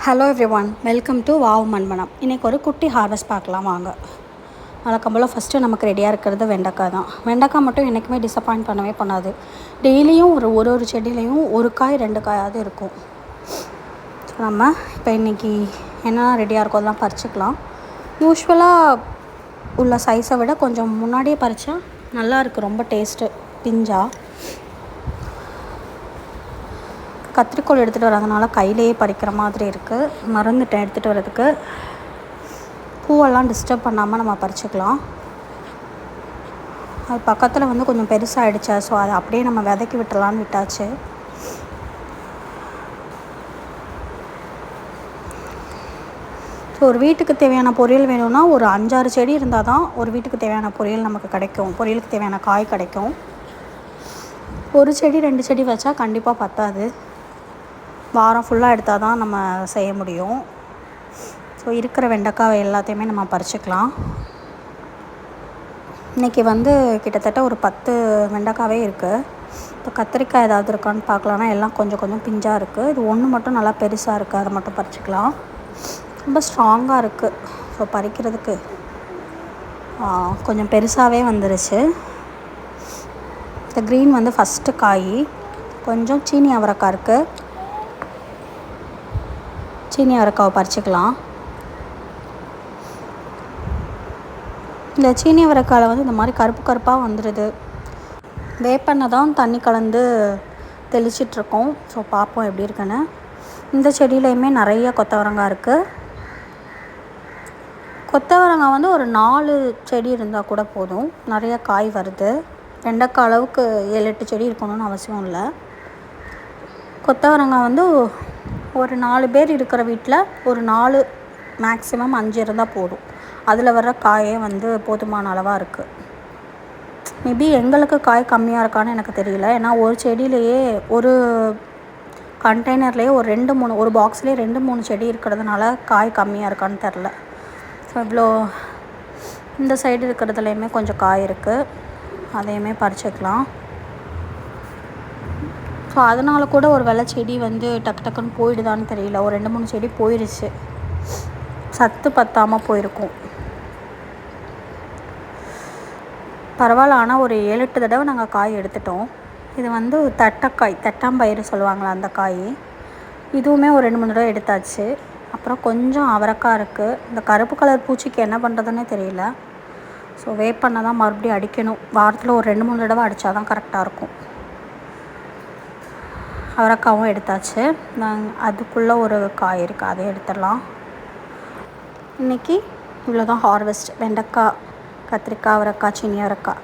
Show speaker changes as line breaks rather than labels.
Hello everyone, welcome to wow Manmanam. இன்றைக்கி ஒரு குட்டி ஹார்வெஸ்ட் பார்க்கலாம் வாங்க. வழக்கம் போல் ஃபஸ்ட்டு நமக்கு ரெடியாக இருக்கிறது வெண்டைக்காய் தான். வெண்டைக்காய் மட்டும் என்றைக்குமே டிசப்பாயிண்ட் பண்ணவே பண்ணாது. டெய்லியும் ஒரு செடியிலையும் ஒரு காய் 2 காயாவது இருக்கும். நம்ம இப்போ இன்றைக்கி என்னென்ன ரெடியாக இருக்கோ அதெல்லாம் பறிச்சுக்கலாம். யூஸ்வலாக உள்ள சைஸை விட கொஞ்சம் முன்னாடியே பறித்தா நல்லாயிருக்கு, ரொம்ப டேஸ்ட்டு பிஞ்சா. கத்திரிக்கோல் எடுத்துகிட்டு வரதுனால கையிலேயே பறிக்கிற மாதிரி இருக்குது. மறந்துட்டேன் எடுத்துகிட்டு வரதுக்கு. பூவெல்லாம் டிஸ்டர்ப் பண்ணாமல் நம்ம பறிச்சுக்கலாம். அது பக்கத்தில் கொஞ்சம் பெருசாகிடுச்சா, ஸோ அதை அப்படியே நம்ம விதைக்கி விட்டுலான்னு விட்டாச்சு. ஸோ ஒரு வீட்டுக்கு தேவையான பொரியல் வேணும்னா ஒரு 5-6 செடி இருந்தால் தான் ஒரு வீட்டுக்கு தேவையான பொரியல் நமக்கு கிடைக்கும், பொரியலுக்கு தேவையான காய் கிடைக்கும். ஒரு செடி 2 செடி வச்சா கண்டிப்பாக பத்தாது. வாரம் ஃபுல்லாக எடுத்தால் தான் நம்ம செய்ய முடியும். ஸோ இருக்கிற வெண்டைக்காய் எல்லாத்தையுமே நம்ம பறிச்சுக்கலாம். இன்றைக்கி கிட்டத்தட்ட ஒரு 10 வெண்டைக்காவே இருக்குது. இப்போ கத்திரிக்காய் ஏதாவது இருக்கான்னு பார்க்கலான்னா எல்லாம் கொஞ்சம் கொஞ்சம் பிஞ்சாக இருக்குது. இது ஒன்று மட்டும் நல்லா பெருசாக இருக்குது, அதை மட்டும் பறிச்சுக்கலாம். ரொம்ப ஸ்ட்ராங்காக இருக்குது. ஸோ பறிக்கிறதுக்கு கொஞ்சம் பெருசாகவே வந்துருச்சு. இந்த க்ரீன் ஃபஸ்ட்டு காய். கொஞ்சம் சீனி அவரைக்காய் இருக்குது. சீனி அவரைக்காவை பறிச்சுக்கலாம். இந்த சீனி அவரைக்காயில் இந்த மாதிரி கருப்பு கருப்பாக வந்துடுது. வேப்பெண்ணெய் தான் தண்ணி கலந்து தெளிச்சிட்ருக்கோம். ஸோ பார்ப்போம் எப்படி இருக்குன்னு. இந்த செடியிலையுமே நிறைய கொத்தவரங்காய் இருக்குது. கொத்தவரங்காய் ஒரு 4 செடி இருந்தால் கூட போதும், நிறைய காய் வருது. வெண்டைக்காய் அளவுக்கு 7-8 செடி இருக்கணும்னு அவசியம் இல்லை. கொத்தவரங்காய் ஒரு 4 பேர் இருக்கிற வீட்டில் ஒரு 4 மேக்ஸிமம் 5 இருந்தால் போதும். அதில் வர்ற காயே போதுமான அளவாக இருக்குது. மேபி எங்களுக்கு காய் கம்மியாக இருக்கான்னு எனக்கு தெரியல. ஏன்னா ஒரு செடியிலையே ஒரு கண்டெய்னர்லேயே ஒரு 2-3 ஒரு பாக்ஸ்லேயே 2-3 செடி இருக்கிறதுனால காய் கம்மியாக இருக்கான்னு தெரில. ஸோ இவ்வளோ இந்த சைடு இருக்கிறதுலையுமே கொஞ்சம் காய் இருக்குது, அதையுமே பறிச்சுக்கலாம். ஸோ அதனால் கூட ஒரு வெள்ளை செடி டக்கு டக்குன்னு போயிடுதான்னு தெரியல. ஒரு 2-3 செடி போயிடுச்சு, சத்து பத்தாமல் போயிருக்கும். பரவாயில்ல, ஆனால் ஒரு 7-8 தடவை நாங்கள் காய் எடுத்துட்டோம். இது தட்டைக்காய், தட்டாம்பயிறு சொல்லுவாங்களா அந்த காய். இதுவுமே ஒரு 2-3 தடவை எடுத்தாச்சு. அப்புறம் கொஞ்சம் அவரைக்காய் இருக்குது. இந்த கருப்பு கலர் பூச்சிக்கு என்ன பண்ணுறதுன்னே தெரியல. ஸோ வேப்பெண்ணெய் தான் மறுபடியும் அடிக்கணும். வாரத்தில் ஒரு 2-3 தடவை அடித்தா தான் கரெக்டாக இருக்கும். அவரைக்காவும் எடுத்தாச்சு. அதுக்குள்ளே ஒரு காய் இருக்குது, அதை எடுத்துடலாம். இன்றைக்கி இவ்வளோ தான் ஹார்வெஸ்ட். வெண்டைக்காய், கத்திரிக்காய், அவரைக்காய், சீனி அவரைக்காய்.